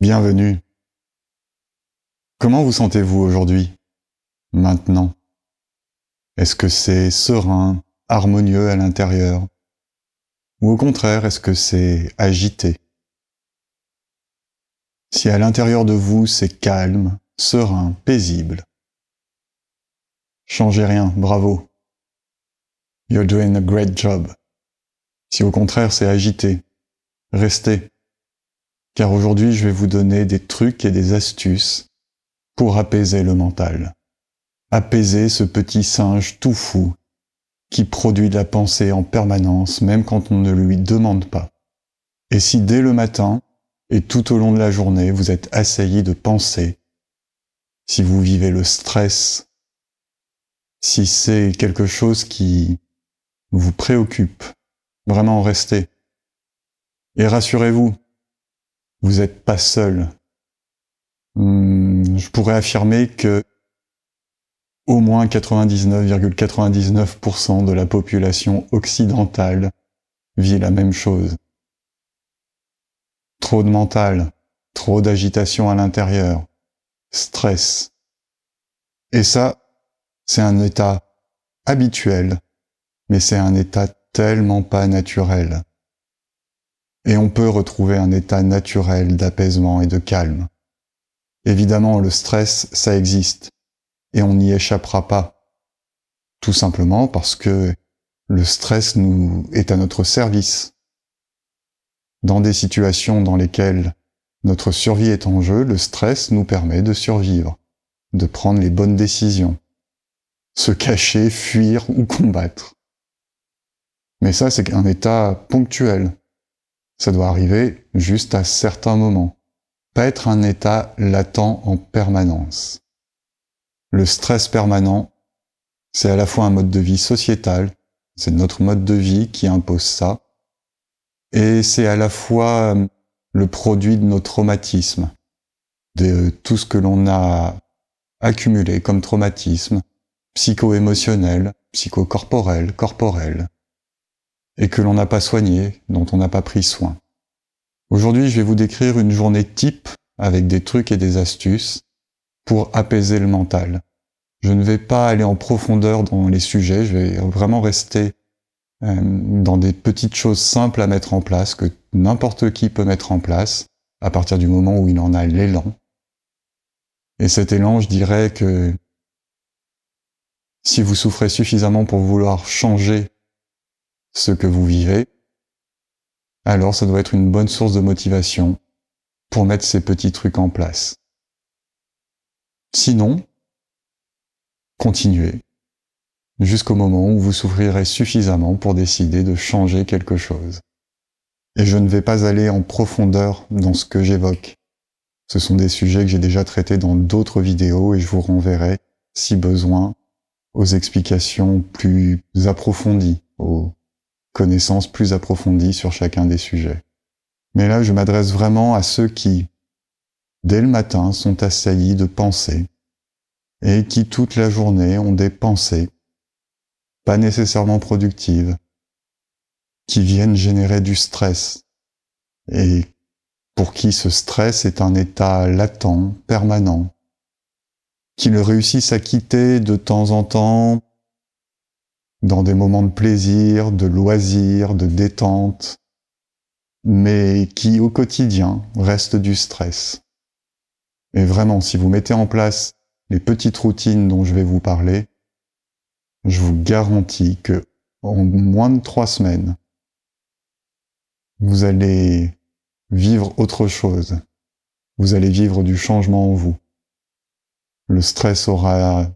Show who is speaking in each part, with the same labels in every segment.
Speaker 1: Bienvenue. Comment vous sentez-vous aujourd'hui, maintenant? Est-ce que c'est serein, harmonieux à l'intérieur? Ou au contraire, est-ce que c'est agité? Si à l'intérieur de vous c'est calme, serein, paisible, changez rien, bravo. You're doing a great job. Si au contraire c'est agité, restez. Car aujourd'hui je vais vous donner des trucs et des astuces pour apaiser le mental. Apaiser ce petit singe tout fou qui produit de la pensée en permanence, même quand on ne lui demande pas. Et si dès le matin et tout au long de la journée, vous êtes assailli de pensées, si vous vivez le stress, si c'est quelque chose qui vous préoccupe, vraiment restez. Et rassurez-vous, vous n'êtes pas seul. Je pourrais affirmer que au moins 99,99% de la population occidentale vit la même chose. Trop de mental, trop d'agitation à l'intérieur, stress. Et ça, c'est un état habituel, mais c'est un état tellement pas naturel. Et on peut retrouver un état naturel d'apaisement et de calme. Évidemment, le stress, ça existe, et on n'y échappera pas. Tout simplement parce que le stress est à notre service. Dans des situations dans lesquelles notre survie est en jeu, le stress nous permet de survivre, de prendre les bonnes décisions, se cacher, fuir ou combattre. Mais ça, c'est un état ponctuel. Ça doit arriver juste à certains moments, pas être un état latent en permanence. Le stress permanent, c'est à la fois un mode de vie sociétal, c'est notre mode de vie qui impose ça, et c'est à la fois le produit de nos traumatismes, de tout ce que l'on a accumulé comme traumatisme, psycho-émotionnel, psycho-corporel, corporel, et que l'on n'a pas soigné, dont on n'a pas pris soin. Aujourd'hui, je vais vous décrire une journée type avec des trucs et des astuces pour apaiser le mental. Je ne vais pas aller en profondeur dans les sujets, je vais vraiment rester dans des petites choses simples à mettre en place, que n'importe qui peut mettre en place, à partir du moment où il en a l'élan. Et cet élan, je dirais que si vous souffrez suffisamment pour vouloir changer ce que vous vivez, alors ça doit être une bonne source de motivation pour mettre ces petits trucs en place. Sinon, continuez jusqu'au moment où vous souffrirez suffisamment pour décider de changer quelque chose. Et je ne vais pas aller en profondeur dans ce que j'évoque. Ce sont des sujets que j'ai déjà traités dans d'autres vidéos et je vous renverrai, si besoin, aux explications plus approfondies, aux connaissances plus approfondies sur chacun des sujets. Mais là, je m'adresse vraiment à ceux qui, dès le matin, sont assaillis de pensées et qui, toute la journée, ont des pensées pas nécessairement productives, qui viennent générer du stress, et pour qui ce stress est un état latent, permanent, qui le réussissent à quitter de temps en temps dans des moments de plaisir, de loisir, de détente, mais qui au quotidien reste du stress. Et vraiment, si vous mettez en place les petites routines dont je vais vous parler, je vous garantis que en moins de 3 semaines, vous allez vivre autre chose. Vous allez vivre du changement en vous. Le stress aura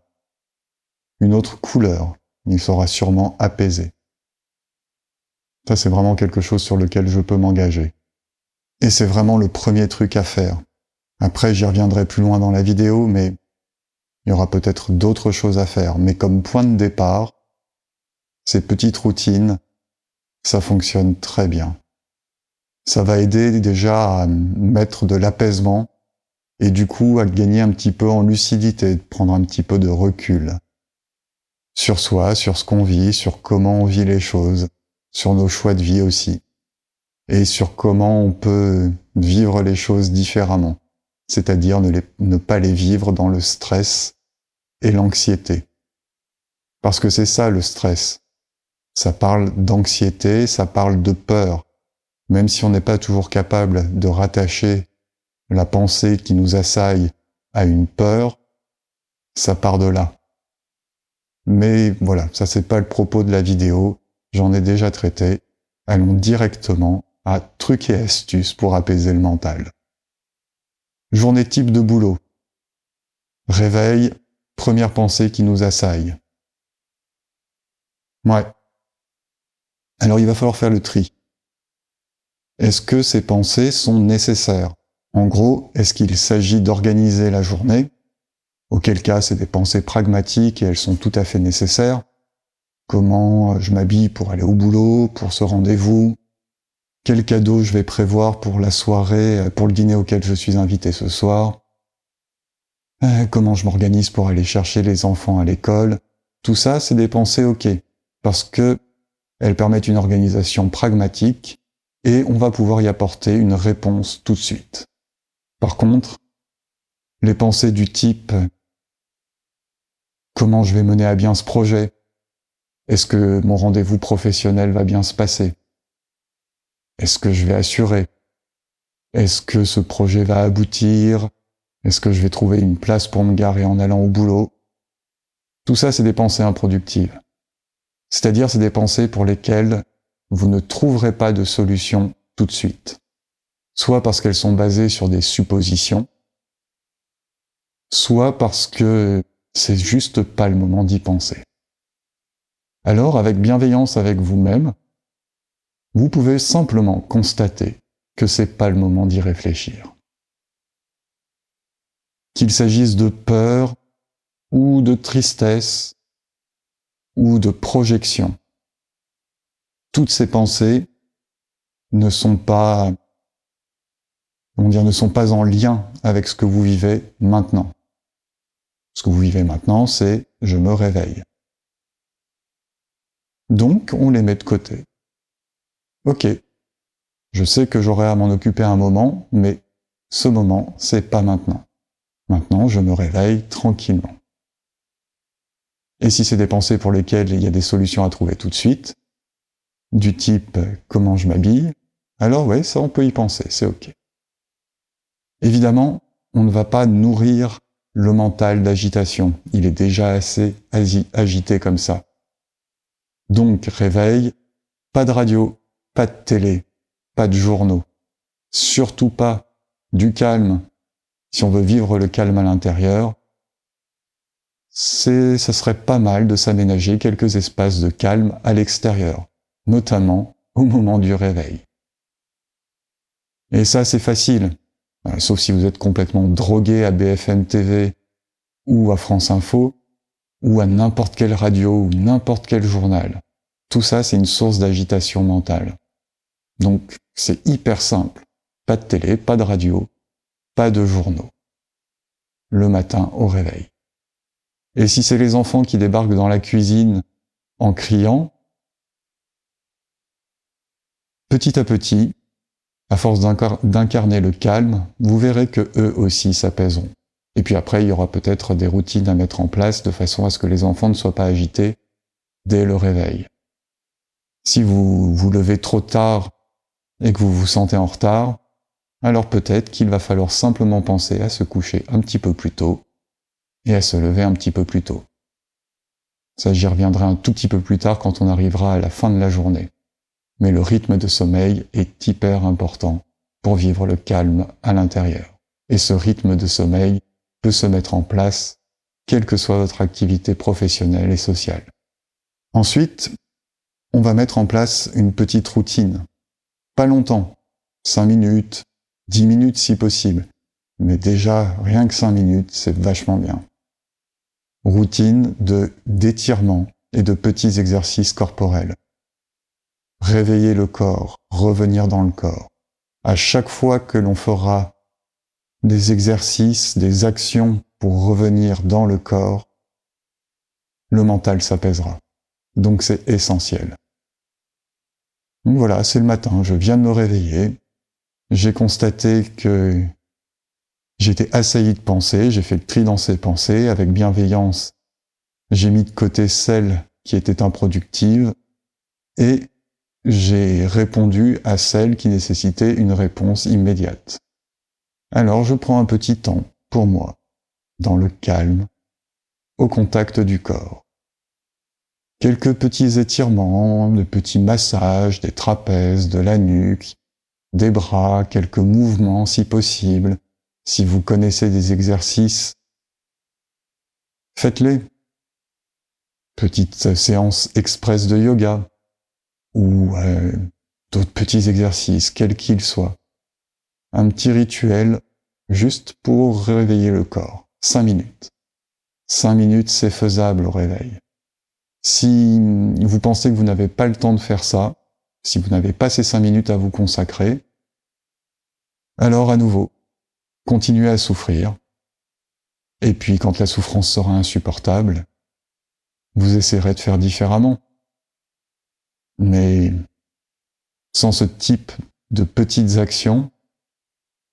Speaker 1: une autre couleur. Il sera sûrement apaisé. Ça, c'est vraiment quelque chose sur lequel je peux m'engager. Et c'est vraiment le premier truc à faire. Après, j'y reviendrai plus loin dans la vidéo, mais il y aura peut-être d'autres choses à faire. Mais comme point de départ, ces petites routines, ça fonctionne très bien. Ça va aider déjà à mettre de l'apaisement et du coup à gagner un petit peu en lucidité, de prendre un petit peu de recul sur soi, sur ce qu'on vit, sur comment on vit les choses, sur nos choix de vie aussi. et sur comment on peut vivre les choses différemment, c'est-à-dire ne pas les vivre dans le stress et l'anxiété. Parce que c'est ça le stress. Ça parle d'anxiété, ça parle de peur. Même si on n'est pas toujours capable de rattacher la pensée qui nous assaille à une peur, ça part de là. Mais voilà, ça c'est pas le propos de la vidéo, j'en ai déjà traité. Allons directement à trucs et astuces pour apaiser le mental. Journée type de boulot. Réveil, première pensée qui nous assaille. Ouais. Alors il va falloir faire le tri. Est-ce que ces pensées sont nécessaires? En gros, est-ce qu'il s'agit d'organiser la journée? Auquel cas, c'est des pensées pragmatiques et elles sont tout à fait nécessaires. Comment je m'habille pour aller au boulot, pour ce rendez-vous? Quel cadeau je vais prévoir pour la soirée, pour le dîner auquel je suis invité ce soir? Comment je m'organise pour aller chercher les enfants à l'école? Tout ça, c'est des pensées OK, parce que elles permettent une organisation pragmatique et on va pouvoir y apporter une réponse tout de suite. Par contre, les pensées du type « Comment je vais mener à bien ce projet? Est-ce que mon rendez-vous professionnel va bien se passer? Est-ce que je vais assurer? Est-ce que ce projet va aboutir? Est-ce que je vais trouver une place pour me garer en allant au boulot ?» Tout ça, c'est des pensées improductives. C'est-à-dire, c'est des pensées pour lesquelles vous ne trouverez pas de solution tout de suite. Soit parce qu'elles sont basées sur des suppositions, soit parce que c'est juste pas le moment d'y penser. Alors, avec bienveillance avec vous-même, vous pouvez simplement constater que c'est pas le moment d'y réfléchir. Qu'il s'agisse de peur, ou de tristesse, ou de projection. Toutes ces pensées ne sont pas en lien avec ce que vous vivez maintenant. Ce que vous vivez maintenant, c'est « je me réveille ». Donc, on les met de côté. Ok, je sais que j'aurai à m'en occuper un moment, mais ce moment, c'est pas maintenant. Maintenant, je me réveille tranquillement. Et si c'est des pensées pour lesquelles il y a des solutions à trouver tout de suite, du type « comment je m'habille », alors oui, ça on peut y penser, c'est ok. Évidemment, on ne va pas nourrir le mental d'agitation, il est déjà assez agité comme ça. Donc, réveil, pas de radio, pas de télé, pas de journaux, surtout pas du calme. Si on veut vivre le calme à l'intérieur, ce serait pas mal de s'aménager quelques espaces de calme à l'extérieur, notamment au moment du réveil. Et ça, c'est facile, sauf si vous êtes complètement drogué à BFM TV ou à France Info, ou à n'importe quelle radio ou n'importe quel journal. Tout ça, c'est une source d'agitation mentale. Donc, c'est hyper simple. Pas de télé, pas de radio, pas de journaux. Le matin au réveil. Et si c'est les enfants qui débarquent dans la cuisine en criant, petit à petit, à force d'incarner le calme, vous verrez que eux aussi s'apaiseront. Et puis après, il y aura peut-être des routines à mettre en place de façon à ce que les enfants ne soient pas agités dès le réveil. Si vous vous levez trop tard et que vous vous sentez en retard, alors peut-être qu'il va falloir simplement penser à se coucher un petit peu plus tôt et à se lever un petit peu plus tôt. Ça, j'y reviendrai un tout petit peu plus tard quand on arrivera à la fin de la journée. Mais le rythme de sommeil est hyper important pour vivre le calme à l'intérieur. Et ce rythme de sommeil peut se mettre en place, quelle que soit votre activité professionnelle et sociale. Ensuite, on va mettre en place une petite routine. Pas longtemps, 5 minutes, 10 minutes si possible. Mais déjà, rien que 5 minutes, c'est vachement bien. Routine d'étirement et de petits exercices corporels. Réveiller le corps, revenir dans le corps. À chaque fois que l'on fera des exercices, des actions pour revenir dans le corps, le mental s'apaisera. Donc c'est essentiel. Donc voilà, c'est le matin, je viens de me réveiller. J'ai constaté que j'étais assailli de pensées, j'ai fait le tri dans ces pensées, avec bienveillance. J'ai mis de côté celles qui étaient improductives et j'ai répondu à celles qui nécessitaient une réponse immédiate. Alors je prends un petit temps pour moi, dans le calme, au contact du corps. Quelques petits étirements, de petits massages, des trapèzes, de la nuque, des bras, quelques mouvements si possible. Si vous connaissez des exercices, faites-les. Petite séance express de yoga, ou d'autres petits exercices, quels qu'ils soient. Un petit rituel juste pour réveiller le corps. 5 minutes. 5 minutes, c'est faisable au réveil. Si vous pensez que vous n'avez pas le temps de faire ça, si vous n'avez pas ces 5 minutes à vous consacrer, alors à nouveau, continuez à souffrir. Et puis quand la souffrance sera insupportable, vous essaierez de faire différemment. Mais sans ce type de petites actions,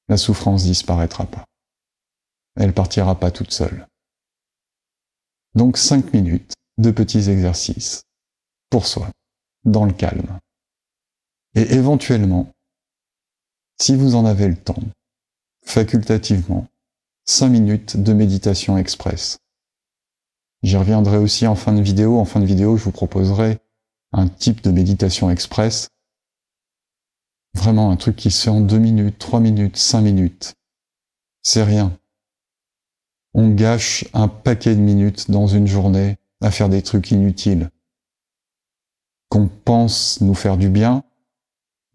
Speaker 1: la souffrance disparaîtra pas. Elle partira pas toute seule. Donc 5 minutes de petits exercices pour soi, dans le calme. Et éventuellement, si vous en avez le temps, facultativement, 5 minutes de méditation express. J'y reviendrai aussi en fin de vidéo. En fin de vidéo, je vous proposerai un type de méditation express. Vraiment un truc qui se fait en 2 minutes, 3 minutes, 5 minutes. C'est rien. On gâche un paquet de minutes dans une journée à faire des trucs inutiles, qu'on pense nous faire du bien,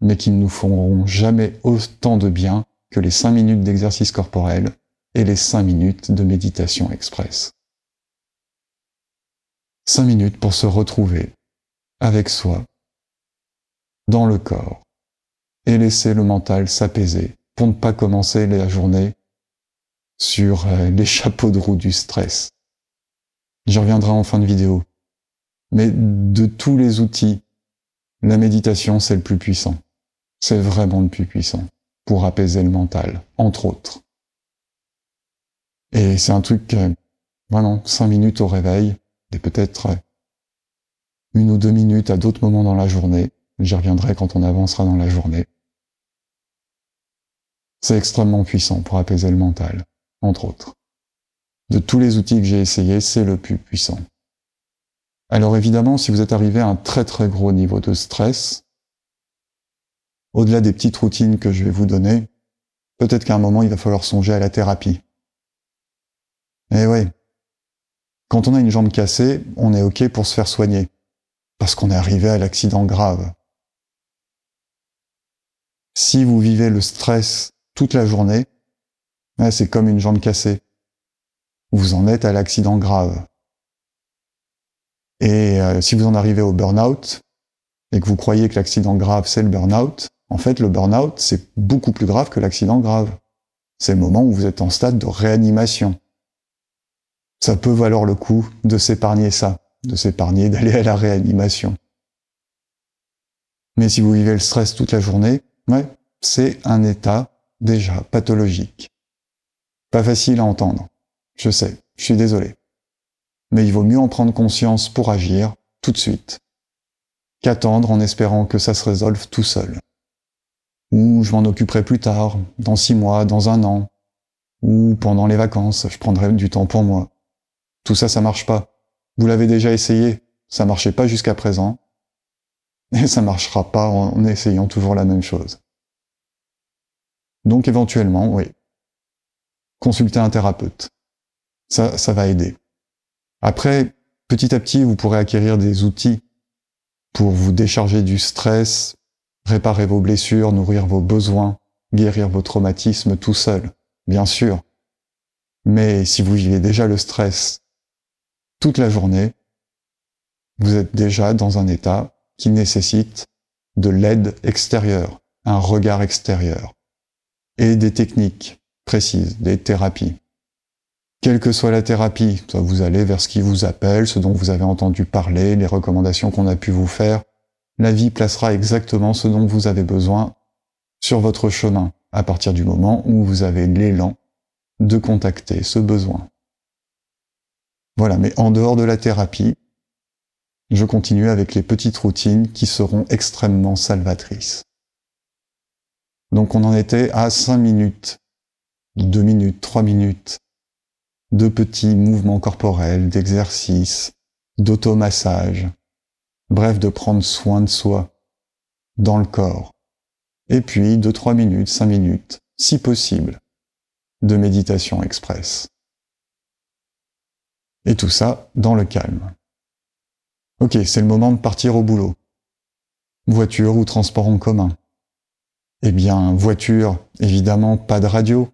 Speaker 1: mais qui ne nous feront jamais autant de bien que les 5 minutes d'exercice corporel et les 5 minutes de méditation express. 5 minutes pour se retrouver avec soi, dans le corps, et laisser le mental s'apaiser pour ne pas commencer la journée sur les chapeaux de roue du stress. J'y reviendrai en fin de vidéo. Mais de tous les outils, la méditation, c'est le plus puissant. C'est vraiment le plus puissant pour apaiser le mental, entre autres. Et c'est un truc, vraiment, 5 minutes au réveil, et peut-être 1 ou 2 minutes à d'autres moments dans la journée. J'y reviendrai quand on avancera dans la journée. C'est extrêmement puissant pour apaiser le mental, entre autres. De tous les outils que j'ai essayés, c'est le plus puissant. Alors évidemment, si vous êtes arrivé à un très très gros niveau de stress, au-delà des petites routines que je vais vous donner, peut-être qu'à un moment, il va falloir songer à la thérapie. Eh ouais. Quand on a une jambe cassée, on est OK pour se faire soigner, parce qu'on est arrivé à l'accident grave. Si vous vivez le stress toute la journée, c'est comme une jambe cassée. Vous en êtes à l'accident grave. Et si vous en arrivez au burn-out, et que vous croyez que l'accident grave c'est le burn-out, en fait le burn-out c'est beaucoup plus grave que l'accident grave. C'est le moment où vous êtes en stade de réanimation. Ça peut valoir le coup de s'épargner ça, de s'épargner d'aller à la réanimation. Mais si vous vivez le stress toute la journée, c'est un état déjà pathologique. Pas facile à entendre. Je sais, je suis désolé. Mais il vaut mieux en prendre conscience pour agir tout de suite, qu'attendre en espérant que ça se résolve tout seul. Ou je m'en occuperai plus tard, dans 6 mois, dans 1 an, ou pendant les vacances, je prendrai du temps pour moi. Tout ça, ça marche pas. Vous l'avez déjà essayé, ça marchait pas jusqu'à présent, et ça marchera pas en essayant toujours la même chose. Donc éventuellement, oui, consultez un thérapeute. Ça va aider. Après, petit à petit, vous pourrez acquérir des outils pour vous décharger du stress, réparer vos blessures, nourrir vos besoins, guérir vos traumatismes tout seul, bien sûr. Mais si vous vivez déjà le stress toute la journée, vous êtes déjà dans un état qui nécessite de l'aide extérieure, un regard extérieur, et des techniques précises, des thérapies. Quelle que soit la thérapie, vous allez vers ce qui vous appelle, ce dont vous avez entendu parler, les recommandations qu'on a pu vous faire, la vie placera exactement ce dont vous avez besoin sur votre chemin, à partir du moment où vous avez l'élan de contacter ce besoin. Voilà, mais en dehors de la thérapie, je continue avec les petites routines qui seront extrêmement salvatrices. Donc on en était à 5 minutes, 2 minutes, 3 minutes, de petits mouvements corporels, d'exercices, d'automassage, bref, de prendre soin de soi, dans le corps. Et puis 2-3 minutes, 5 minutes, si possible, de méditation express. Et tout ça dans le calme. Ok, c'est le moment de partir au boulot. Voiture ou transport en commun. Eh bien, voiture, évidemment, pas de radio.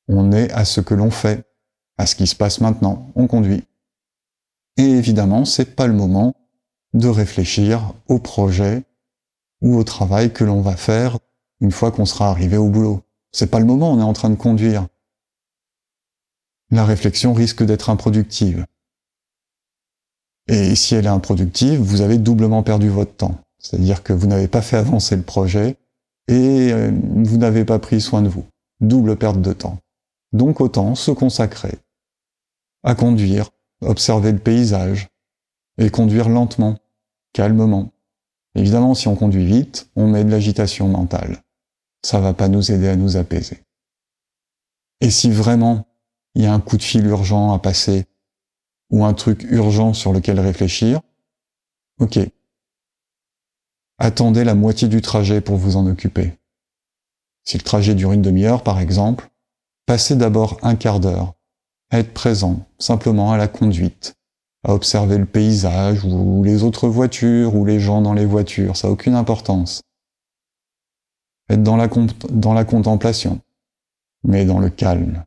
Speaker 1: On est à ce que l'on fait, à ce qui se passe maintenant, on conduit. Et évidemment, c'est pas le moment de réfléchir au projet ou au travail que l'on va faire une fois qu'on sera arrivé au boulot. C'est pas le moment, on est en train de conduire. La réflexion risque d'être improductive. Et si elle est improductive, vous avez doublement perdu votre temps. C'est-à-dire que vous n'avez pas fait avancer le projet et vous n'avez pas pris soin de vous. Double perte de temps. Donc autant se consacrer à conduire, observer le paysage et conduire lentement, calmement. Évidemment, si on conduit vite, on met de l'agitation mentale. Ça va pas nous aider à nous apaiser. Et si vraiment il y a un coup de fil urgent à passer ou un truc urgent sur lequel réfléchir, ok. Attendez la moitié du trajet pour vous en occuper. Si le trajet dure une demi-heure, par exemple, passez d'abord un quart d'heure à être présent, simplement à la conduite, à observer le paysage ou les autres voitures ou les gens dans les voitures, ça n'a aucune importance. Être dans la contemplation, mais dans le calme.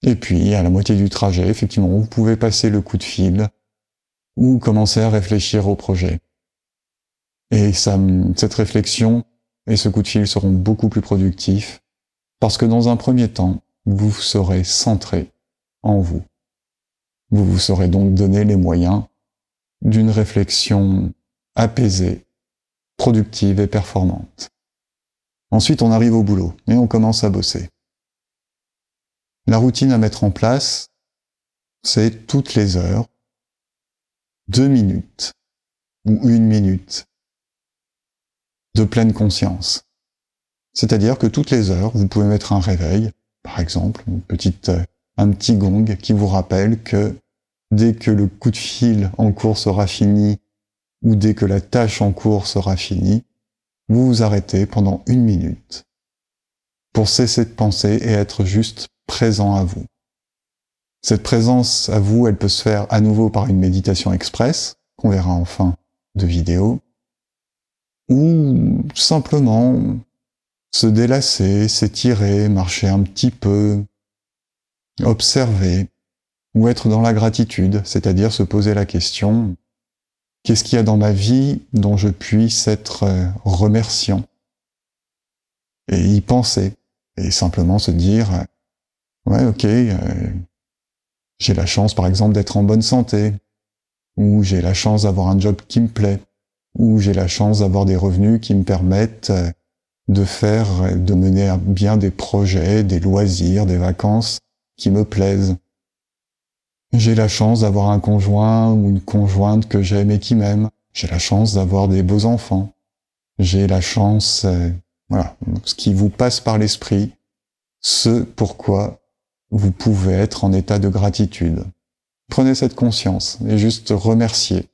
Speaker 1: Et puis, à la moitié du trajet, effectivement, vous pouvez passer le coup de fil ou commencer à réfléchir au projet. Et cette réflexion et ce coup de fil seront beaucoup plus productifs parce que dans un premier temps, vous serez centré en vous. Vous vous serez donc donné les moyens d'une réflexion apaisée, productive et performante. Ensuite, on arrive au boulot et on commence à bosser. La routine à mettre en place, c'est toutes les heures, 2 minutes ou 1 minute de pleine conscience. C'est-à-dire que toutes les heures, vous pouvez mettre un réveil, par exemple, un petit gong qui vous rappelle que dès que le coup de fil en cours sera fini ou dès que la tâche en cours sera finie, vous vous arrêtez pendant 1 minute pour cesser de penser et être juste présent à vous. Cette présence à vous, elle peut se faire à nouveau par une méditation express, qu'on verra en fin de vidéo, ou simplement se délasser, s'étirer, marcher un petit peu, observer, ou être dans la gratitude, c'est-à-dire se poser la question « Qu'est-ce qu'il y a dans ma vie dont je puisse être remerciant ?» Et y penser, et simplement se dire « Ouais, ok, j'ai la chance par exemple d'être en bonne santé, ou j'ai la chance d'avoir un job qui me plaît, ou j'ai la chance d'avoir des revenus qui me permettent de mener à bien des projets, des loisirs, des vacances qui me plaisent. J'ai la chance d'avoir un conjoint ou une conjointe que j'aime et qui m'aime. J'ai la chance d'avoir des beaux enfants. J'ai la chance, voilà, ce qui vous passe par l'esprit, ce pourquoi vous pouvez être en état de gratitude. Prenez cette conscience et juste remerciez.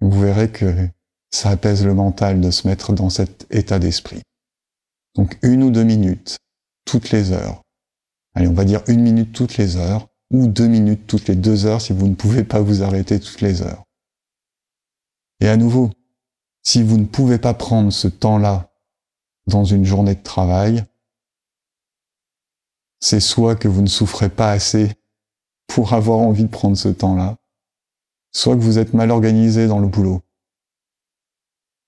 Speaker 1: Vous verrez que ça apaise le mental de se mettre dans cet état d'esprit. Donc 1 ou 2 minutes, toutes les heures. Allez, on va dire 1 minute toutes les heures, ou 2 minutes toutes les 2 heures si vous ne pouvez pas vous arrêter toutes les heures. Et à nouveau, si vous ne pouvez pas prendre ce temps-là dans une journée de travail, c'est soit que vous ne souffrez pas assez pour avoir envie de prendre ce temps-là, soit que vous êtes mal organisé dans le boulot,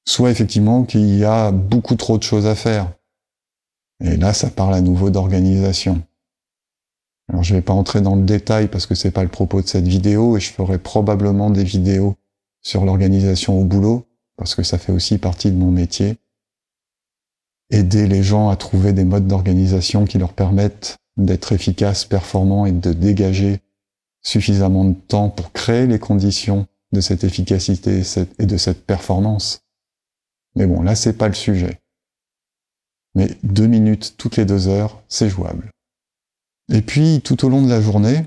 Speaker 1: soit effectivement qu'il y a beaucoup trop de choses à faire. Et là, ça parle à nouveau d'organisation. Alors je vais pas entrer dans le détail parce que c'est pas le propos de cette vidéo et je ferai probablement des vidéos sur l'organisation au boulot, parce que ça fait aussi partie de mon métier. Aider les gens à trouver des modes d'organisation qui leur permettent d'être efficaces, performants et de dégager suffisamment de temps pour créer les conditions de cette efficacité et de cette performance. Mais bon, là, c'est pas le sujet. Mais 2 minutes toutes les 2 heures, c'est jouable. Et puis, tout au long de la journée,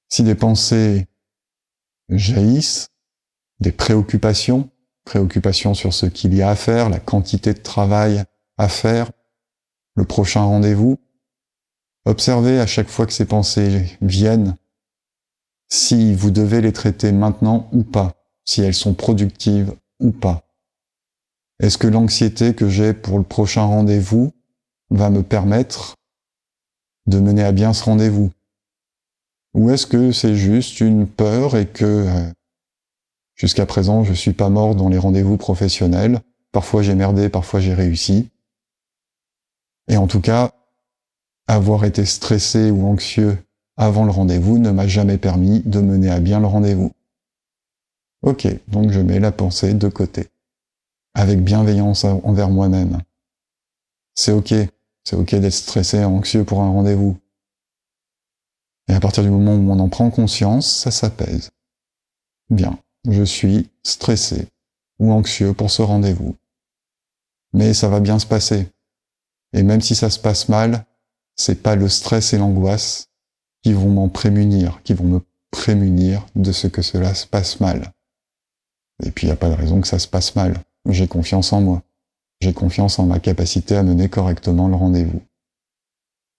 Speaker 1: si des pensées jaillissent, des préoccupations sur ce qu'il y a à faire, la quantité de travail à faire, le prochain rendez-vous, observez à chaque fois que ces pensées viennent si vous devez les traiter maintenant ou pas, si elles sont productives ou pas. Est-ce que l'anxiété que j'ai pour le prochain rendez-vous va me permettre de mener à bien ce rendez-vous? Ou est-ce que c'est juste une peur et que jusqu'à présent je suis pas mort dans les rendez-vous professionnels, parfois j'ai merdé, parfois j'ai réussi. Et en tout cas, avoir été stressé ou anxieux avant le rendez-vous ne m'a jamais permis de mener à bien le rendez-vous. Ok, donc je mets la pensée de côté, avec bienveillance envers moi-même. C'est ok d'être stressé et anxieux pour un rendez-vous. Et à partir du moment où on en prend conscience, ça s'apaise. Bien, je suis stressé ou anxieux pour ce rendez-vous. Mais ça va bien se passer. Et même si ça se passe mal, c'est pas le stress et l'angoisse qui vont m'en prémunir, qui vont me prémunir de ce que cela se passe mal. Et puis il n'y a pas de raison que ça se passe mal. J'ai confiance en moi. J'ai confiance en ma capacité à mener correctement le rendez-vous.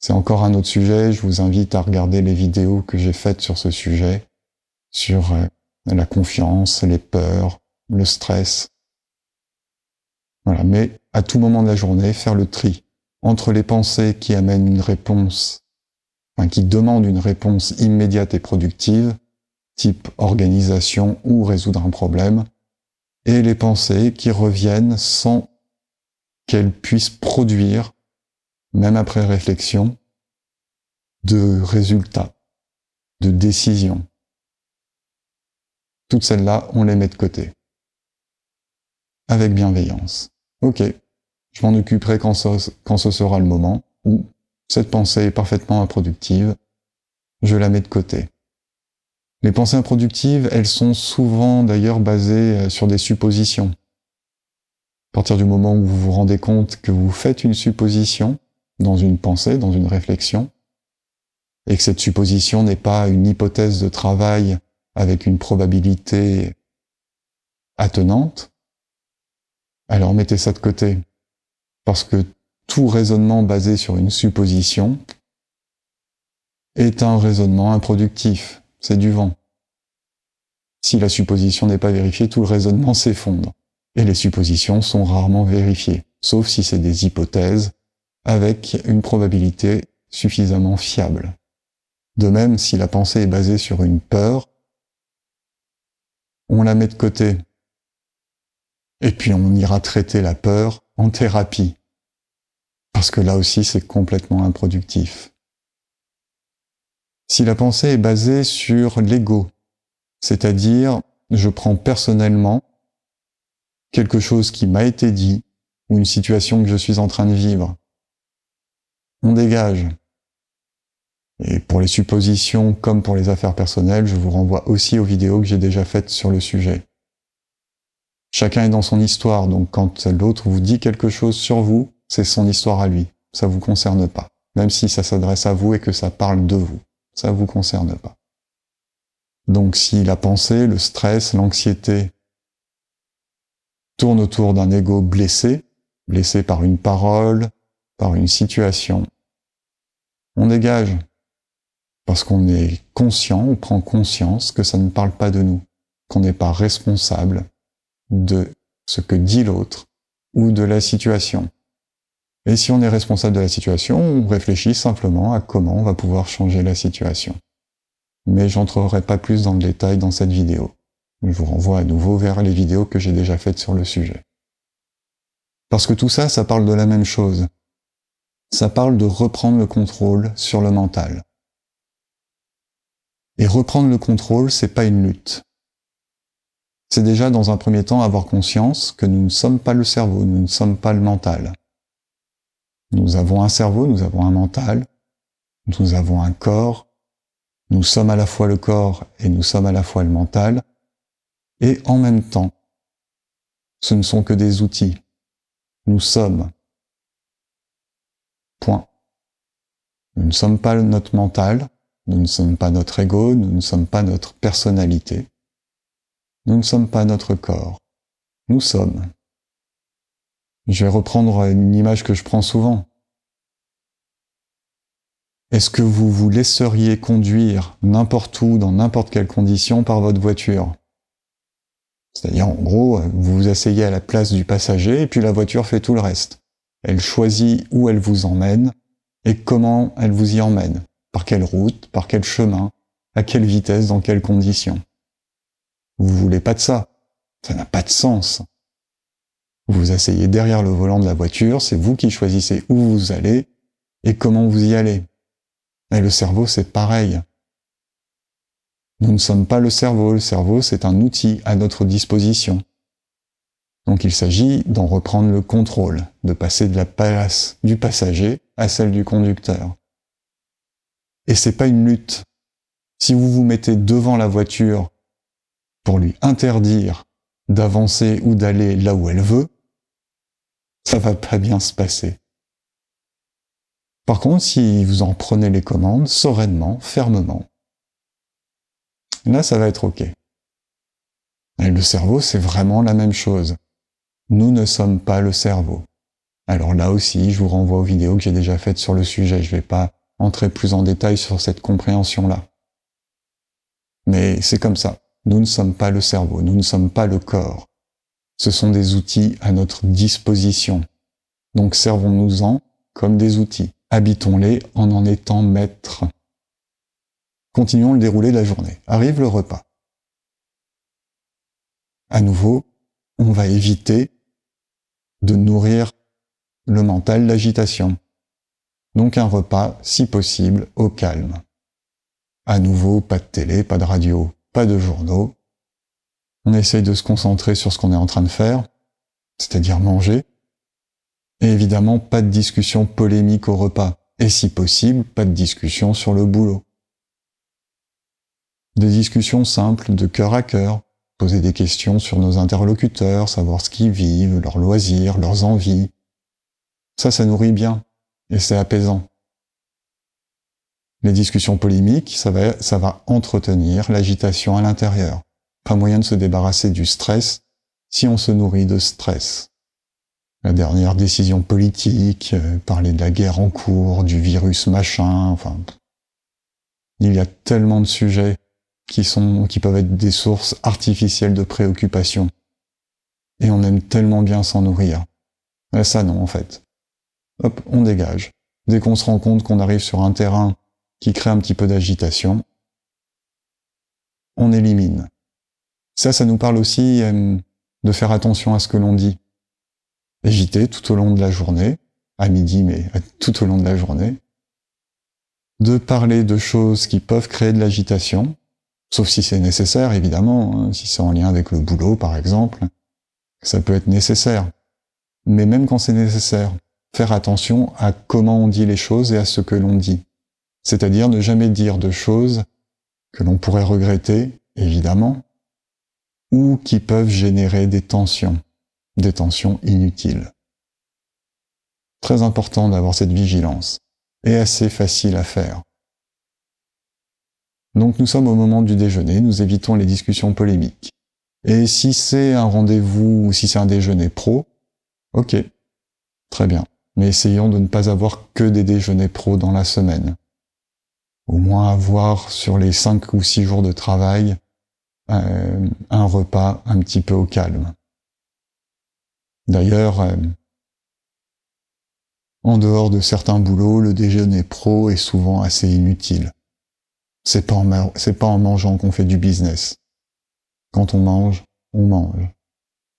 Speaker 1: C'est encore un autre sujet, je vous invite à regarder les vidéos que j'ai faites sur ce sujet, sur la confiance, les peurs, le stress. Voilà, mais à tout moment de la journée, faire le tri entre les pensées qui amènent une réponse, qui demandent une réponse immédiate et productive, type organisation ou résoudre un problème, et les pensées qui reviennent sans qu'elles puissent produire, même après réflexion, de résultats, de décisions. Toutes celles-là, on les met de côté. Avec bienveillance. Ok, je m'en occuperai quand ce sera le moment où cette pensée est parfaitement improductive, je la mets de côté. Les pensées improductives, elles sont souvent d'ailleurs basées sur des suppositions. À partir du moment où vous vous rendez compte que vous faites une supposition dans une pensée, dans une réflexion, et que cette supposition n'est pas une hypothèse de travail avec une probabilité attenante, alors mettez ça de côté. Parce que tout raisonnement basé sur une supposition est un raisonnement improductif. C'est du vent. Si la supposition n'est pas vérifiée, tout le raisonnement s'effondre. Et les suppositions sont rarement vérifiées, sauf si c'est des hypothèses avec une probabilité suffisamment fiable. De même, si la pensée est basée sur une peur, on la met de côté. Et puis on ira traiter la peur en thérapie. Parce que là aussi, c'est complètement improductif. Si la pensée est basée sur l'ego, c'est-à-dire je prends personnellement quelque chose qui m'a été dit ou une situation que je suis en train de vivre, on dégage. Et pour les suppositions comme pour les affaires personnelles, je vous renvoie aussi aux vidéos que j'ai déjà faites sur le sujet. Chacun est dans son histoire, donc quand l'autre vous dit quelque chose sur vous, c'est son histoire à lui. Ça vous concerne pas. Même si ça s'adresse à vous et que ça parle de vous. Ça vous concerne pas. Donc si la pensée, le stress, l'anxiété tournent autour d'un ego blessé, blessé par une parole, par une situation, on dégage. Parce qu'on est conscient, on prend conscience que ça ne parle pas de nous, qu'on n'est pas responsable de ce que dit l'autre ou de la situation. Et si on est responsable de la situation, on réfléchit simplement à comment on va pouvoir changer la situation. Mais j'entrerai pas plus dans le détail dans cette vidéo. Je vous renvoie à nouveau vers les vidéos que j'ai déjà faites sur le sujet. Parce que tout ça, ça parle de la même chose. Ça parle de reprendre le contrôle sur le mental. Et reprendre le contrôle, c'est pas une lutte. C'est déjà, dans un premier temps, avoir conscience que nous ne sommes pas le cerveau, nous ne sommes pas le mental. Nous avons un cerveau, nous avons un mental, nous avons un corps, nous sommes à la fois le corps et nous sommes à la fois le mental, et en même temps, ce ne sont que des outils. Nous sommes. Point. Nous ne sommes pas notre mental, nous ne sommes pas notre ego, nous ne sommes pas notre personnalité, nous ne sommes pas notre corps. Nous sommes. Je vais reprendre une image que je prends souvent. Est-ce que vous vous laisseriez conduire n'importe où, dans n'importe quelle condition, par votre voiture? C'est-à-dire, en gros, vous vous asseyez à la place du passager et puis la voiture fait tout le reste. Elle choisit où elle vous emmène et comment elle vous y emmène. Par quelle route, par quel chemin, à quelle vitesse, dans quelles conditions. Vous voulez pas de ça. Ça n'a pas de sens. Vous vous asseyez derrière le volant de la voiture, c'est vous qui choisissez où vous allez et comment vous y allez. Et le cerveau, c'est pareil. Nous ne sommes pas le cerveau c'est un outil à notre disposition. Donc il s'agit d'en reprendre le contrôle, de passer de la place du passager à celle du conducteur. Et c'est pas une lutte. Si vous vous mettez devant la voiture pour lui interdire d'avancer ou d'aller là où elle veut, ça va pas bien se passer. Par contre, si vous en prenez les commandes, sereinement, fermement, là, ça va être OK. Et le cerveau, c'est vraiment la même chose. Nous ne sommes pas le cerveau. Alors là aussi, je vous renvoie aux vidéos que j'ai déjà faites sur le sujet. Je ne vais pas entrer plus en détail sur cette compréhension-là. Mais c'est comme ça. Nous ne sommes pas le cerveau, nous ne sommes pas le corps. Ce sont des outils à notre disposition. Donc servons-nous-en comme des outils. Habitons-les en étant maîtres. Continuons le déroulé de la journée. Arrive le repas. À nouveau, on va éviter de nourrir le mental d'agitation. Donc un repas, si possible, au calme. À nouveau, pas de télé, pas de radio, pas de journaux. On essaye de se concentrer sur ce qu'on est en train de faire, c'est-à-dire manger. Et évidemment, pas de discussion polémique au repas. Et si possible, pas de discussion sur le boulot. Des discussions simples, de cœur à cœur, poser des questions sur nos interlocuteurs, savoir ce qu'ils vivent, leurs loisirs, leurs envies. Ça nourrit bien, et c'est apaisant. Les discussions polémiques, ça va entretenir l'agitation à l'intérieur. Pas moyen de se débarrasser du stress si on se nourrit de stress. La dernière décision politique, parler de la guerre en cours, du virus machin, enfin... Il y a tellement de sujets qui peuvent être des sources artificielles de préoccupation. Et on aime tellement bien s'en nourrir. Mais ça non, en fait. Hop, on dégage. Dès qu'on se rend compte qu'on arrive sur un terrain qui crée un petit peu d'agitation, on élimine. Ça nous parle aussi de faire attention à ce que l'on dit. Éviter tout au long de la journée, à midi, mais tout au long de la journée, de parler de choses qui peuvent créer de l'agitation, sauf si c'est nécessaire, évidemment, hein, si c'est en lien avec le boulot, par exemple, ça peut être nécessaire. Mais même quand c'est nécessaire, faire attention à comment on dit les choses et à ce que l'on dit. C'est-à-dire ne jamais dire de choses que l'on pourrait regretter, évidemment, ou qui peuvent générer des tensions inutiles. Très important d'avoir cette vigilance, et assez facile à faire. Donc nous sommes au moment du déjeuner, nous évitons les discussions polémiques. Et si c'est un rendez-vous ou si c'est un déjeuner pro, ok, très bien. Mais essayons de ne pas avoir que des déjeuners pro dans la semaine. Au moins avoir sur les 5 ou 6 jours de travail un repas un petit peu au calme. D'ailleurs, en dehors de certains boulots, le déjeuner pro est souvent assez inutile. C'est pas en mangeant qu'on fait du business. Quand on mange, on mange.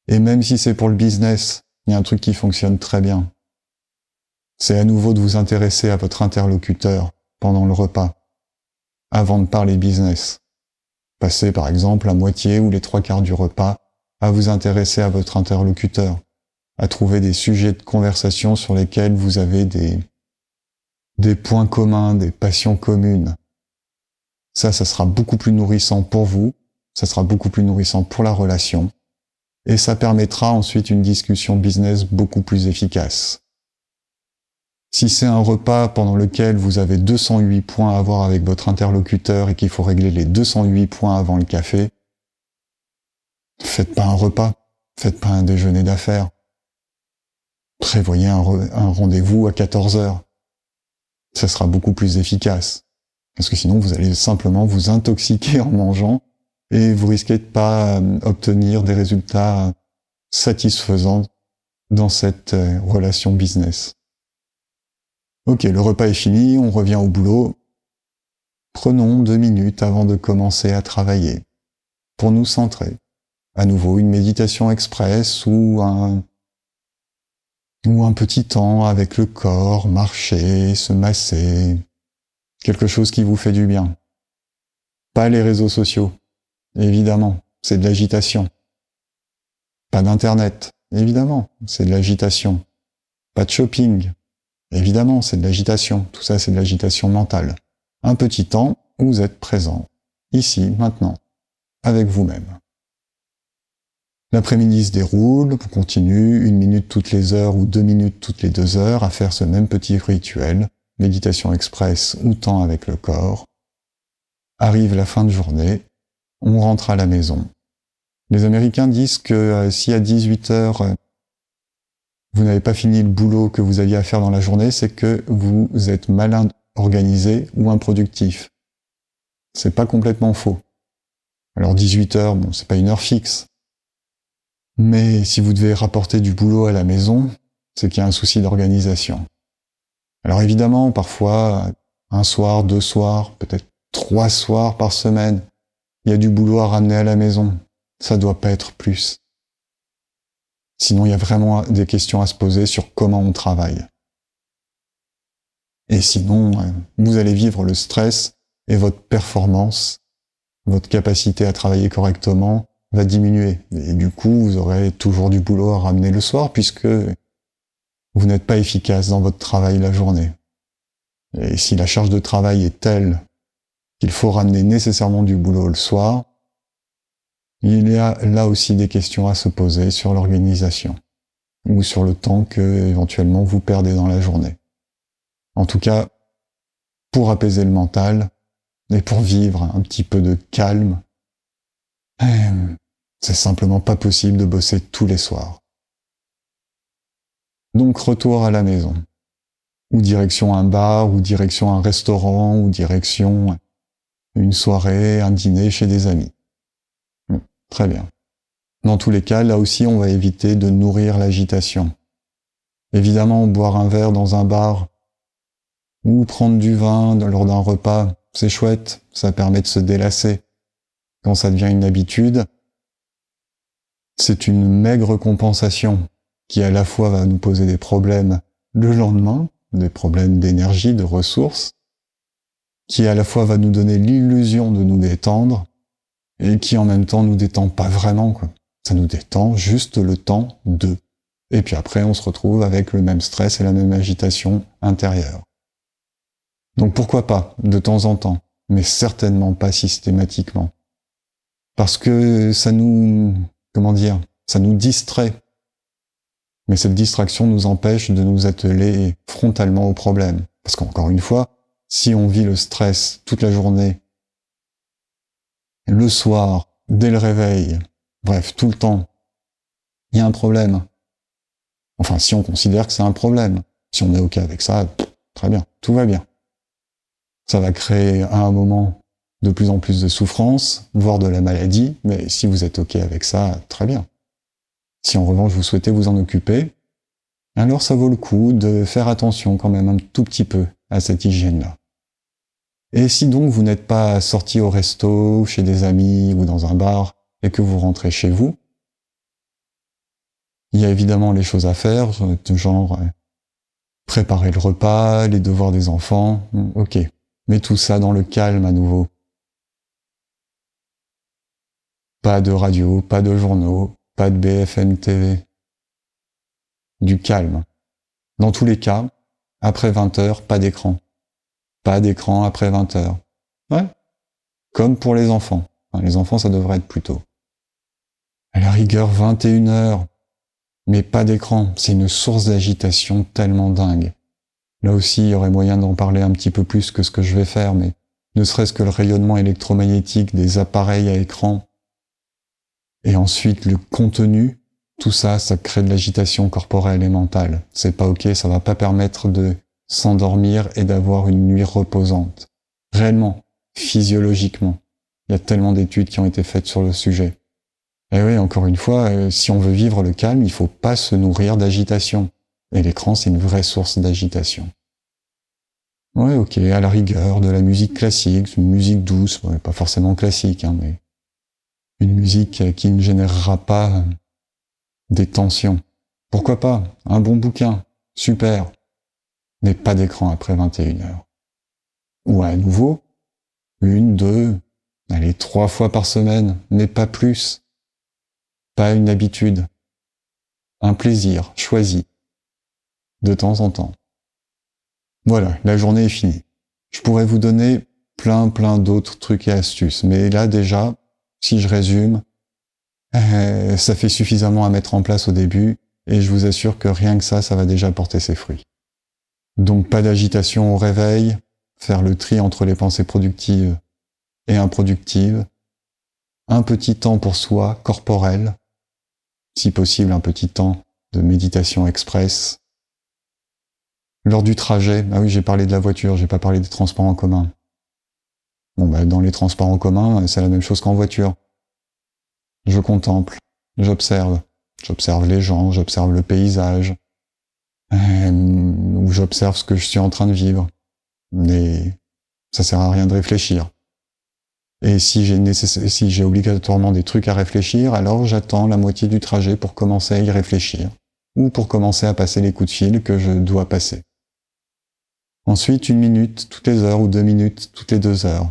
Speaker 1: Et même si c'est pour le business, il y a un truc qui fonctionne très bien. C'est à nouveau de vous intéresser à votre interlocuteur pendant le repas. avant de parler business. Passez par exemple la moitié ou les 3/4 du repas à vous intéresser à votre interlocuteur, à trouver des sujets de conversation sur lesquels vous avez des points communs, des passions communes. Ça sera beaucoup plus nourrissant pour vous, ça sera beaucoup plus nourrissant pour la relation, et ça permettra ensuite une discussion business beaucoup plus efficace. Si c'est un repas pendant lequel vous avez 208 points à voir avec votre interlocuteur et qu'il faut régler les 208 points avant le café, faites pas un repas, faites pas un déjeuner d'affaires. Prévoyez un rendez-vous à 14h. Ça sera beaucoup plus efficace. Parce que sinon, vous allez simplement vous intoxiquer en mangeant et vous risquez de pas obtenir des résultats satisfaisants dans cette relation business. Ok, le repas est fini, on revient au boulot. Prenons 2 minutes avant de commencer à travailler pour nous centrer. À nouveau, une méditation express ou un petit temps avec le corps, marcher, se masser, quelque chose qui vous fait du bien. Pas les réseaux sociaux, évidemment, c'est de l'agitation. Pas d'internet, évidemment, c'est de l'agitation. Pas de shopping, évidemment, c'est de l'agitation. Tout ça, c'est de l'agitation mentale. Un petit temps où vous êtes présent, ici, maintenant, avec vous-même. L'après-midi se déroule, on continue 1 minute toutes les heures ou 2 minutes toutes les 2 heures à faire ce même petit rituel, méditation express ou temps avec le corps. Arrive la fin de journée, on rentre à la maison. Les Américains disent que si à 18h vous n'avez pas fini le boulot que vous aviez à faire dans la journée, c'est que vous êtes mal organisé ou improductif. C'est pas complètement faux. Alors 18h, bon, c'est pas une heure fixe. Mais si vous devez rapporter du boulot à la maison, c'est qu'il y a un souci d'organisation. Alors évidemment, parfois, un soir, 2 soirs, peut-être 3 soirs par semaine, il y a du boulot à ramener à la maison. Ça doit pas être plus. Sinon, il y a vraiment des questions à se poser sur comment on travaille. Et sinon, vous allez vivre le stress et votre performance, votre capacité à travailler correctement va diminuer. Et du coup, vous aurez toujours du boulot à ramener le soir puisque vous n'êtes pas efficace dans votre travail la journée. Et si la charge de travail est telle qu'il faut ramener nécessairement du boulot le soir, il y a là aussi des questions à se poser sur l'organisation ou sur le temps que éventuellement vous perdez dans la journée. En tout cas, pour apaiser le mental et pour vivre un petit peu de calme, c'est simplement pas possible de bosser tous les soirs. Donc retour à la maison, ou direction un bar, ou direction un restaurant, ou direction une soirée, un dîner chez des amis. Très bien. Dans tous les cas, là aussi, on va éviter de nourrir l'agitation. Évidemment, boire un verre dans un bar, ou prendre du vin lors d'un repas, c'est chouette, ça permet de se délasser. Quand ça devient une habitude, c'est une maigre compensation qui à la fois va nous poser des problèmes le lendemain, des problèmes d'énergie, de ressources, qui à la fois va nous donner l'illusion de nous détendre, et qui en même temps nous détend pas vraiment, quoi. Ça nous détend juste le temps de. Et puis après, on se retrouve avec le même stress et la même agitation intérieure. Donc pourquoi pas, de temps en temps, mais certainement pas systématiquement. Parce que ça nous, ça nous distrait. Mais cette distraction nous empêche de nous atteler frontalement au problème. Parce qu'encore une fois, si on vit le stress toute la journée, le soir, dès le réveil, bref, tout le temps, il y a un problème. Enfin, si on considère que c'est un problème. Si on est OK avec ça, très bien, tout va bien. Ça va créer à un moment de plus en plus de souffrance, voire de la maladie, mais si vous êtes OK avec ça, très bien. Si en revanche vous souhaitez vous en occuper, alors ça vaut le coup de faire attention quand même un tout petit peu à cette hygiène-là. Et si donc vous n'êtes pas sorti au resto, chez des amis ou dans un bar, et que vous rentrez chez vous, il y a évidemment les choses à faire, genre préparer le repas, les devoirs des enfants, ok. Mais tout ça dans le calme à nouveau. Pas de radio, pas de journaux, pas de BFM TV. Du calme. Dans tous les cas, après 20 heures, pas d'écran. Pas d'écran après 20 heures. Ouais. Comme pour les enfants. Enfin, les enfants, ça devrait être plus tôt. À la rigueur, 21 heures. Mais pas d'écran. C'est une source d'agitation tellement dingue. Là aussi, il y aurait moyen d'en parler un petit peu plus que ce que je vais faire, mais ne serait-ce que le rayonnement électromagnétique des appareils à écran, et ensuite le contenu, tout ça, ça crée de l'agitation corporelle et mentale. C'est pas ok, ça va pas permettre de s'endormir et d'avoir une nuit reposante. Réellement, physiologiquement. Il y a tellement d'études qui ont été faites sur le sujet. Et oui, encore une fois, si on veut vivre le calme, il faut pas se nourrir d'agitation. Et l'écran, c'est une vraie source d'agitation. Ouais, ok, à la rigueur, de la musique classique, une musique douce, ouais, pas forcément classique, hein, mais une musique qui ne générera pas des tensions. Pourquoi pas? Un bon bouquin, super. Mais pas d'écran après 21 heures. Ou à nouveau, 1, 2, allez, 3 fois par semaine, mais pas plus. Pas une habitude. Un plaisir, choisi. De temps en temps. Voilà, la journée est finie. Je pourrais vous donner plein d'autres trucs et astuces, mais là déjà, si je résume, ça fait suffisamment à mettre en place au début, et je vous assure que rien que ça va déjà porter ses fruits. Donc pas d'agitation au réveil, faire le tri entre les pensées productives et improductives, un petit temps pour soi, corporel, si possible un petit temps de méditation express. Lors du trajet, ah oui, j'ai parlé de la voiture, j'ai pas parlé des transports en commun. Bon, dans les transports en commun, c'est la même chose qu'en voiture. Je contemple, j'observe les gens, j'observe le paysage, ou j'observe ce que je suis en train de vivre. Mais ça sert à rien de réfléchir. Et si j'ai obligatoirement des trucs à réfléchir, alors j'attends la moitié du trajet pour commencer à y réfléchir, ou pour commencer à passer les coups de fil que je dois passer. Ensuite, 1 minute toutes les heures ou 2 minutes toutes les 2 heures,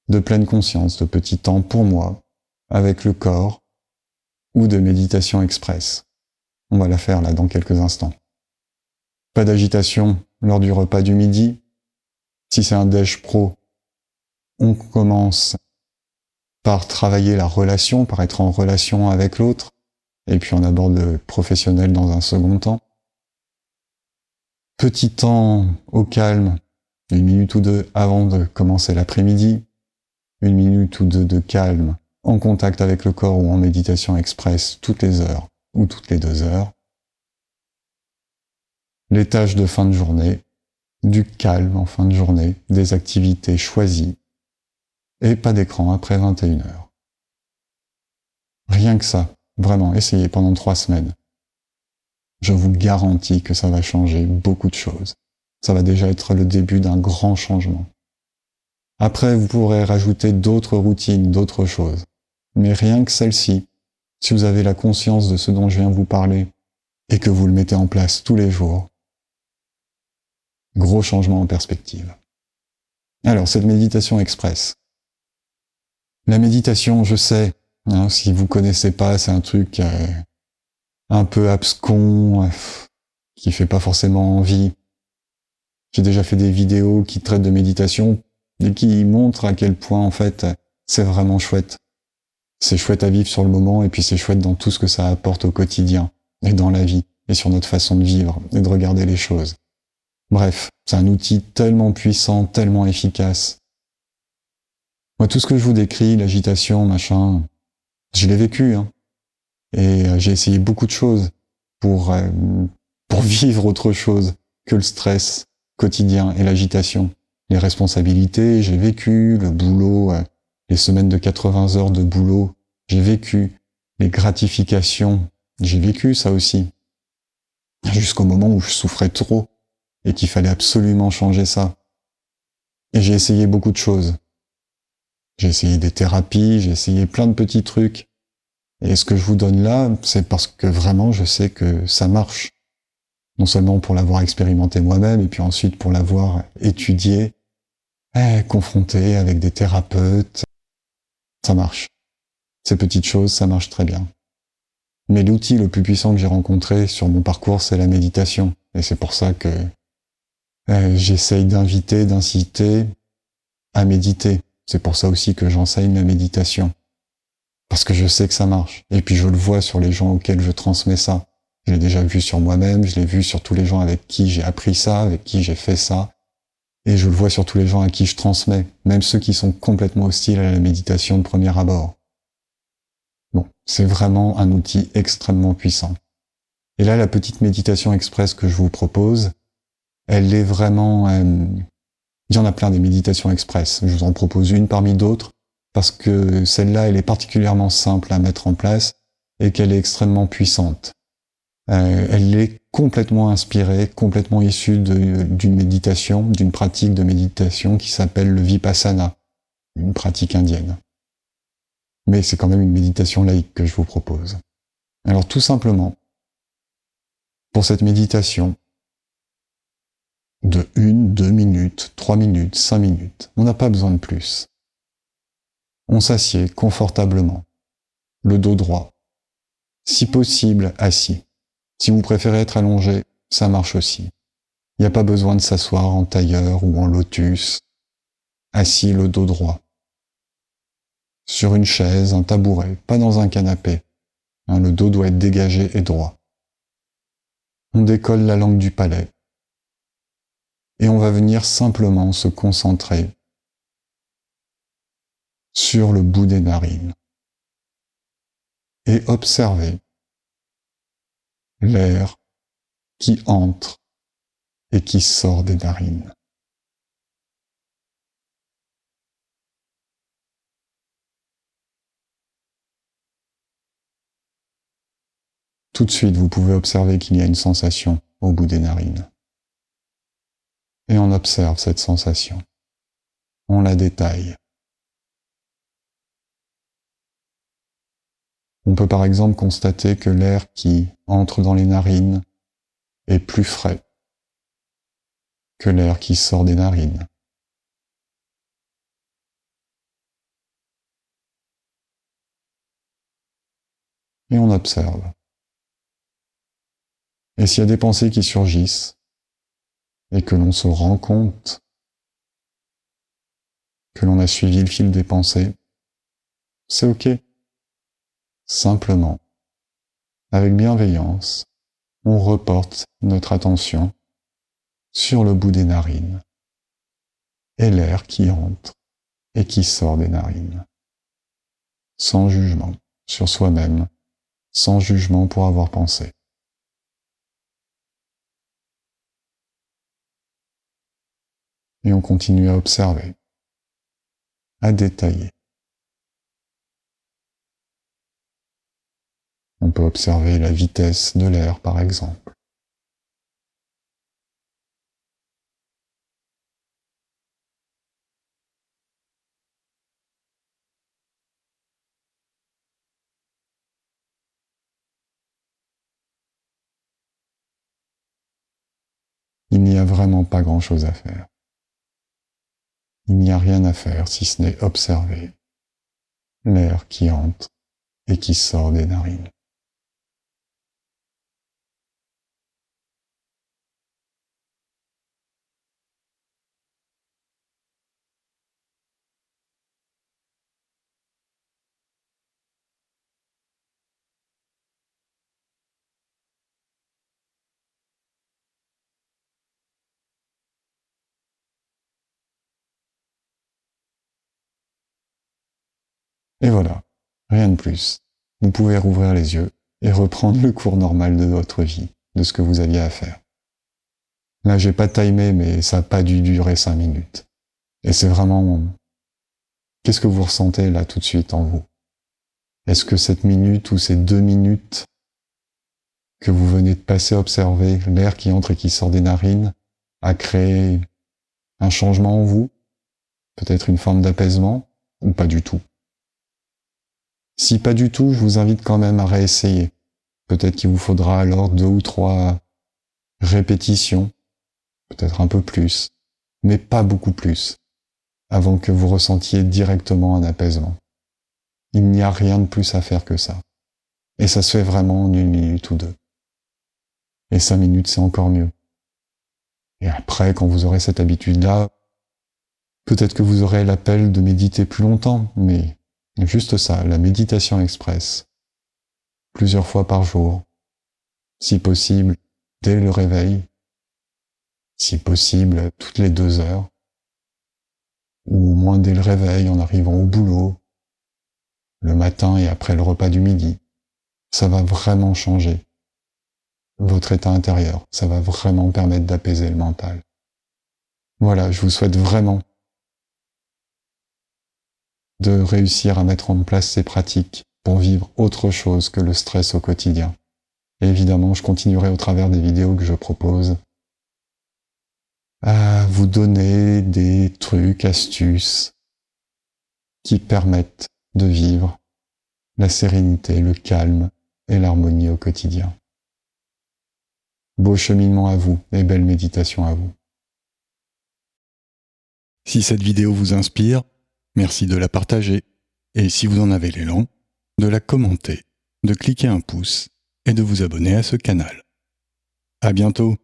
Speaker 1: de pleine conscience, de petit temps pour moi, avec le corps, ou de méditation express. On va la faire là dans quelques instants. Pas d'agitation lors du repas du midi. Si c'est un déj pro, on commence par travailler la relation, par être en relation avec l'autre, et puis on aborde le professionnel dans un second temps. Petit temps au calme, 1 minute ou 2 avant de commencer l'après-midi, 1 minute ou 2 de calme, en contact avec le corps ou en méditation express toutes les heures ou toutes les 2 heures. Les tâches de fin de journée, du calme en fin de journée, des activités choisies, et pas d'écran après 21 heures. Rien que ça, vraiment, essayez pendant 3 semaines. Je vous garantis que ça va changer beaucoup de choses. Ça va déjà être le début d'un grand changement. Après, vous pourrez rajouter d'autres routines, d'autres choses. Mais rien que celle-ci, si vous avez la conscience de ce dont je viens vous parler, et que vous le mettez en place tous les jours, gros changement en perspective. Alors, cette méditation express. La méditation, je sais, hein, si vous connaissez pas, c'est un truc un peu abscon, qui fait pas forcément envie. J'ai déjà fait des vidéos qui traitent de méditation et qui montrent à quel point, en fait, c'est vraiment chouette. C'est chouette à vivre sur le moment et puis c'est chouette dans tout ce que ça apporte au quotidien et dans la vie et sur notre façon de vivre et de regarder les choses. Bref, c'est un outil tellement puissant, tellement efficace. Moi, tout ce que je vous décris, l'agitation, machin, je l'ai vécu, hein. Et j'ai essayé beaucoup de choses pour vivre autre chose que le stress quotidien et l'agitation. Les responsabilités, j'ai vécu, le boulot, les semaines de 80 heures de boulot, j'ai vécu, les gratifications, j'ai vécu ça aussi. Jusqu'au moment où je souffrais trop et qu'il fallait absolument changer ça. Et j'ai essayé beaucoup de choses. J'ai essayé des thérapies, j'ai essayé plein de petits trucs. Et ce que je vous donne là, c'est parce que vraiment je sais que ça marche. Non seulement pour l'avoir expérimenté moi-même, et puis ensuite pour l'avoir étudié, confronté avec des thérapeutes. Ça marche. Ces petites choses, ça marche très bien. Mais l'outil le plus puissant que j'ai rencontré sur mon parcours, c'est la méditation. Et c'est pour ça que j'essaye d'inciter à méditer. C'est pour ça aussi que j'enseigne la méditation. Parce que je sais que ça marche. Et puis je le vois sur les gens auxquels je transmets ça. Je l'ai déjà vu sur moi-même, je l'ai vu sur tous les gens avec qui j'ai appris ça, avec qui j'ai fait ça. Et je le vois sur tous les gens à qui je transmets, même ceux qui sont complètement hostiles à la méditation de premier abord. Bon, c'est vraiment un outil extrêmement puissant. Et là, la petite méditation express que je vous propose, elle est vraiment... il y en a plein des méditations express. Je vous en propose une parmi d'autres, parce que celle-là, elle est particulièrement simple à mettre en place et qu'elle est extrêmement puissante. Elle est complètement inspirée, complètement issue d'une méditation, d'une pratique de méditation qui s'appelle le Vipassana, une pratique indienne. Mais c'est quand même une méditation laïque que je vous propose. Alors tout simplement, pour cette méditation, de 1, 2 minutes, 3 minutes, 5 minutes, on n'a pas besoin de plus. On s'assied confortablement, le dos droit, si possible assis. Si vous préférez être allongé, ça marche aussi. Il n'y a pas besoin de s'asseoir en tailleur ou en lotus, assis le dos droit. Sur une chaise, un tabouret, pas dans un canapé. Le dos doit être dégagé et droit. On décolle la langue du palais. Et on va venir simplement se concentrer sur le bout des narines et observer l'air qui entre et qui sort des narines. Tout de suite, vous pouvez observer qu'il y a une sensation au bout des narines. Et on observe cette sensation. On la détaille. On peut par exemple constater que l'air qui entre dans les narines est plus frais que l'air qui sort des narines. Et on observe. Et s'il y a des pensées qui surgissent, et que l'on se rend compte que l'on a suivi le fil des pensées, c'est ok. Simplement, avec bienveillance, on reporte notre attention sur le bout des narines et l'air qui entre et qui sort des narines, sans jugement sur soi-même, sans jugement pour avoir pensé. Et on continue à observer, à détailler. On peut observer la vitesse de l'air, par exemple. Il n'y a vraiment pas grand-chose à faire. Il n'y a rien à faire si ce n'est observer l'air qui entre et qui sort des narines. Et voilà, rien de plus. Vous pouvez rouvrir les yeux et reprendre le cours normal de votre vie, de ce que vous aviez à faire. Là, j'ai pas timé, mais ça n'a pas dû durer 5 minutes. Et c'est vraiment... Qu'est-ce que vous ressentez là tout de suite en vous? Est-ce que cette minute ou ces 2 minutes que vous venez de passer à observer l'air qui entre et qui sort des narines a créé un changement en vous? Peut-être une forme d'apaisement? Ou pas du tout? Si pas du tout, je vous invite quand même à réessayer. Peut-être qu'il vous faudra alors 2 ou 3 répétitions, peut-être un peu plus, mais pas beaucoup plus. avant que vous ressentiez directement un apaisement. Il n'y a rien de plus à faire que ça. Et ça se fait vraiment en 1 minute ou 2. Et 5 minutes, c'est encore mieux. Et après, quand vous aurez cette habitude-là, peut-être que vous aurez l'appel de méditer plus longtemps, mais juste ça, la méditation express. Plusieurs fois par jour. Si possible, dès le réveil. Si possible, toutes les 2 heures. Ou au moins dès le réveil, en arrivant au boulot, le matin et après le repas du midi. Ça va vraiment changer votre état intérieur. Ça va vraiment permettre d'apaiser le mental. Voilà, je vous souhaite vraiment de réussir à mettre en place ces pratiques pour vivre autre chose que le stress au quotidien. Et évidemment, je continuerai au travers des vidéos que je propose à vous donner des trucs, astuces qui permettent de vivre la sérénité, le calme et l'harmonie au quotidien. Beau cheminement à vous et belle méditation à vous. Si cette vidéo vous inspire, merci de la partager et si vous en avez l'élan, de la commenter, de cliquer un pouce et de vous abonner à ce canal. À bientôt!